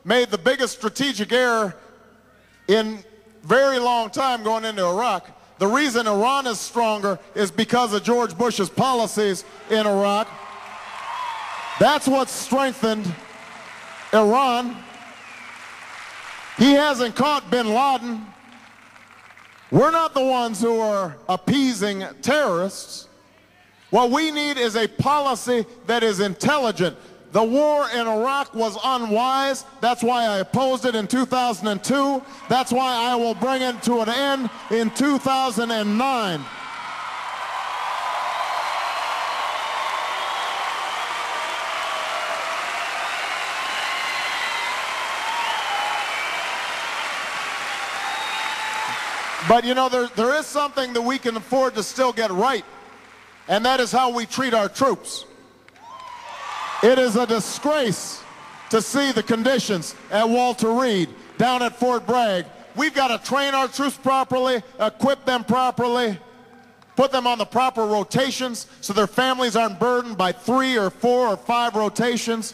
made the biggest strategic error in very long time going into Iraq. The reason Iran is stronger is because of George Bush's policies in Iraq. That's what strengthened Iran. He hasn't caught bin Laden. We're not the ones who are appeasing terrorists. What we need is a policy that is intelligent. The war in Iraq was unwise. That's why I opposed it in 2002. That's why I will bring it to an end in 2009. But you know, there is something that we can afford to still get right, and that is how we treat our troops. It is a disgrace to see the conditions at Walter Reed, down at Fort Bragg. We've got to train our troops properly, equip them properly, put them on the proper rotations so their families aren't burdened by 3 or 4 or 5 rotations.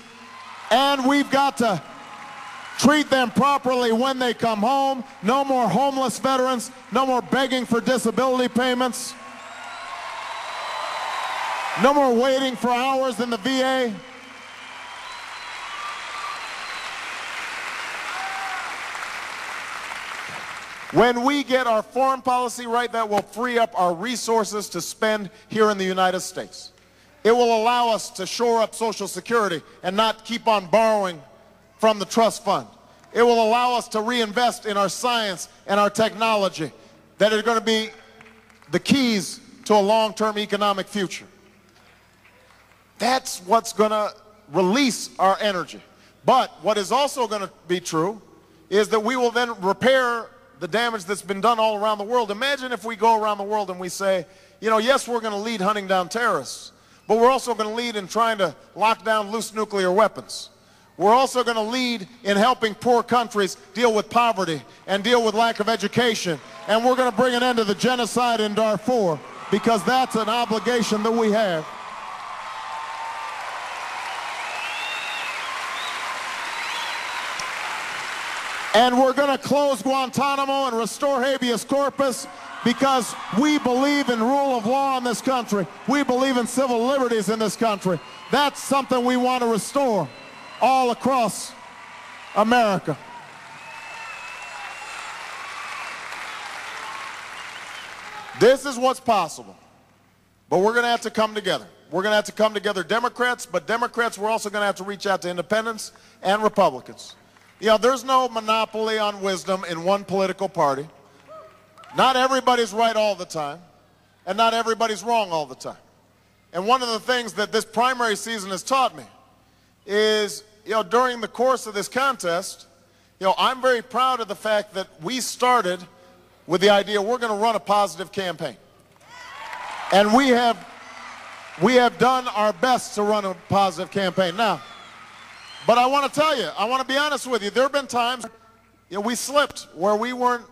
And we've got to treat them properly when they come home. No more homeless veterans, no more begging for disability payments, no more waiting for hours in the VA. When we get our foreign policy right, that will free up our resources to spend here in the United States. It will allow us to shore up Social Security and not keep on borrowing from the trust fund. It will allow us to reinvest in our science and our technology that are going to be the keys to a long-term economic future. That's what's going to release our energy. But what is also going to be true is that we will then repair the damage that's been done all around the world. Imagine if we go around the world and we say, you know, yes, we're going to lead hunting down terrorists, but we're also going to lead in trying to lock down loose nuclear weapons. We're also going to lead in helping poor countries deal with poverty and deal with lack of education. And we're going to bring an end to the genocide in Darfur, because that's an obligation that we have. And we're going to close Guantanamo and restore habeas corpus, because we believe in rule of law in this country. We believe in civil liberties in this country. That's something we want to restore all across America. This is what's possible. But we're going to have to come together. We're going to have to come together, Democrats, but Democrats, we're also going to have to reach out to independents and Republicans. You know, there's no monopoly on wisdom in one political party. Not everybody's right all the time, and not everybody's wrong all the time. And one of the things that this primary season has taught me is, you know, during the course of this contest, you know, I'm very proud of the fact that we started with the idea we're going to run a positive campaign. And we have done our best to run a positive campaign. Now, but I want to tell you, I want to be honest with you, there have been times, you know, we slipped where we weren't,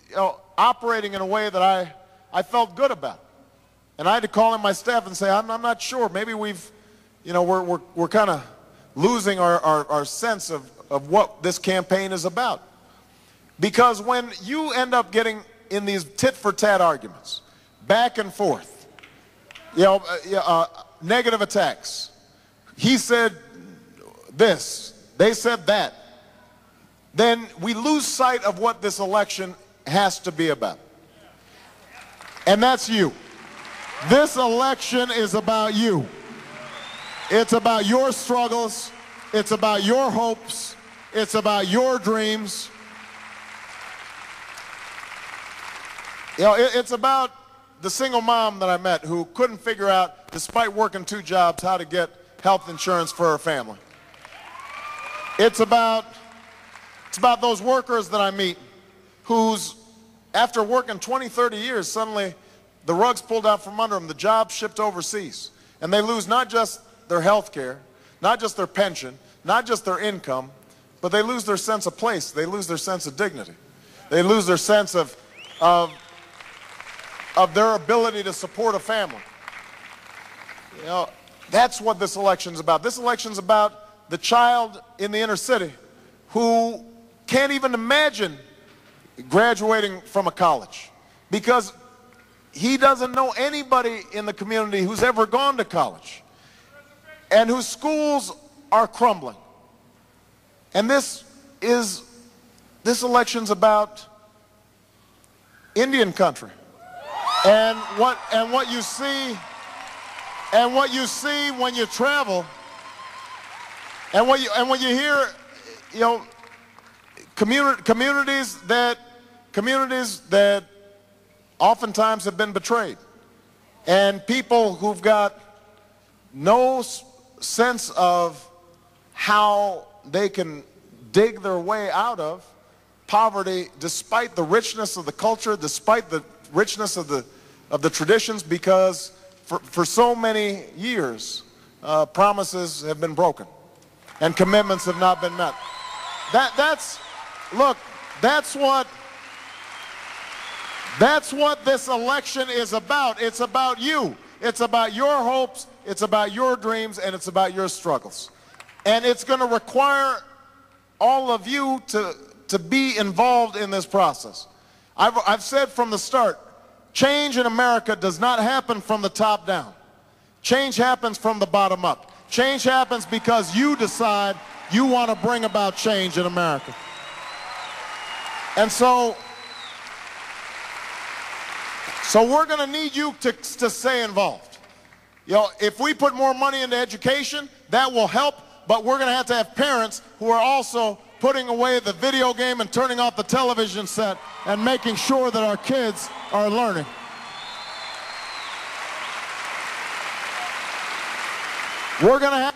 you know, operating in a way that I felt good about. And I had to call in my staff and say, I'm not sure. Maybe we've, you know, we're kind of losing our sense of what this campaign is about. Because when you end up getting in these tit-for-tat arguments, back and forth, you know, negative attacks, he said this, they said that, then we lose sight of what this election has to be about. And that's you. This election is about you. It's about your struggles. It's about your hopes. It's about your dreams. You know, it's about the single mom that I met who couldn't figure out, despite working 2 jobs, how to get health insurance for her family. It's about those workers that I meet who's, after working 20, 30 years, suddenly the rug's pulled out from under them, the job's shipped overseas, and they lose not just their health care, not just their pension, not just their income, but they lose their sense of place. They lose their sense of dignity. They lose their sense of their ability to support a family. You know, that's what this election's about. This election's about the child in the inner city who can't even imagine graduating from a college because he doesn't know anybody in the community who's ever gone to college and whose schools are crumbling. And this election's about Indian country. And what you see when you travel, and when you hear, you know, communities that oftentimes have been betrayed, and people who've got no sense of how they can dig their way out of poverty despite the richness of the culture, despite the richness of the traditions, because for so many years promises have been broken and commitments have not been met. Look, that's what this election is about. It's about you. It's about your hopes, it's about your dreams, and it's about your struggles. And it's going to require all of you to be involved in this process. I've said from the start, change in America does not happen from the top down. Change happens from the bottom up. Change happens because you decide you want to bring about change in America. And so we're going to need you to stay involved. You know, if we put more money into education, that will help, but we're going to have parents who are also putting away the video game and turning off the television set and making sure that our kids are learning. We're going to have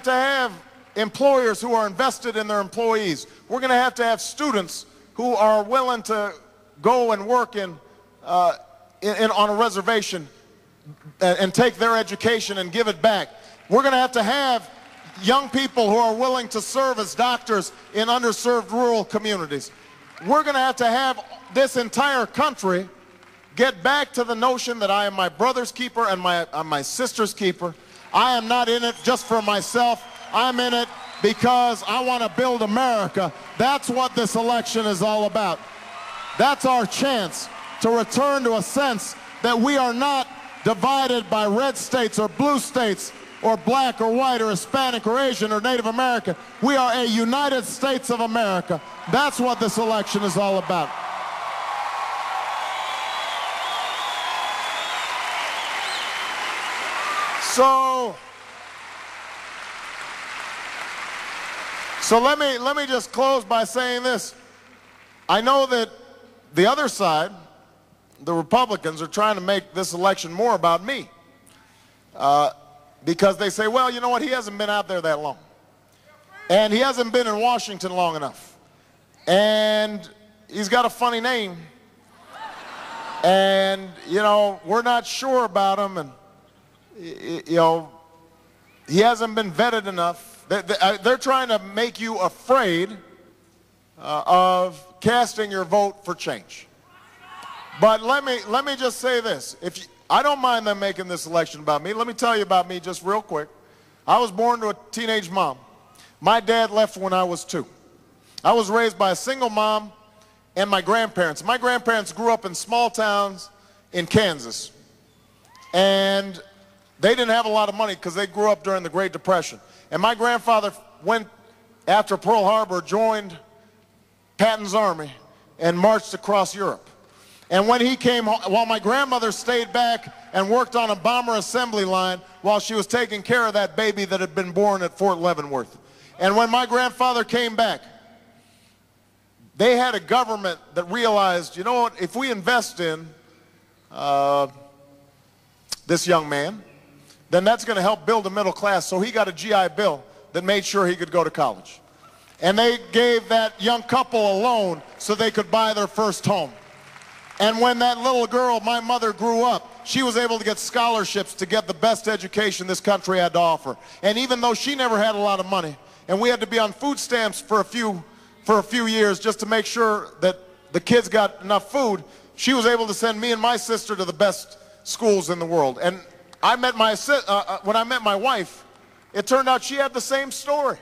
to have employers who are invested in their employees. We're going to have students who are willing to go and work on a reservation and take their education and give it back. We're going to have young people who are willing to serve as doctors in underserved rural communities. We're going to have this entire country get back to the notion that I am my brother's keeper and I'm my sister's keeper. I am not in it just for myself. I'm in it because I want to build America. That's what this election is all about. That's our chance to return to a sense that we are not divided by red states or blue states or black or white or Hispanic or Asian or Native American. We are a United States of America. That's what this election is all about. So let me just close by saying this. I know that the other side, the Republicans, are trying to make this election more about me. Because they say, well, you know what, he hasn't been out there that long. And he hasn't been in Washington long enough. And he's got a funny name. And, you know, we're not sure about him. And, you know, he hasn't been vetted enough. They're trying to make you afraid of casting your vote for change. But let me just say this. I don't mind them making this election about me. Let me tell you about me just real quick. I was born to a teenage mom. My dad left when I was 2. I was raised by a single mom and my grandparents. My grandparents grew up in small towns in Kansas. And they didn't have a lot of money because they grew up during the Great Depression. And my grandfather went, after Pearl Harbor, joined Patton's army and marched across Europe. And when he came home, while my grandmother stayed back and worked on a bomber assembly line while she was taking care of that baby that had been born at Fort Leavenworth. And when my grandfather came back, they had a government that realized, you know what, if we invest in this young man, then that's going to help build a middle class. So he got a GI Bill that made sure he could go to college. And they gave that young couple a loan so they could buy their first home. And when that little girl, my mother, grew up, she was able to get scholarships to get the best education this country had to offer. And even though she never had a lot of money, and we had to be on food stamps for a few years just to make sure that the kids got enough food, she was able to send me and my sister to the best schools in the world. And I met when I met my wife, it turned out she had the same story.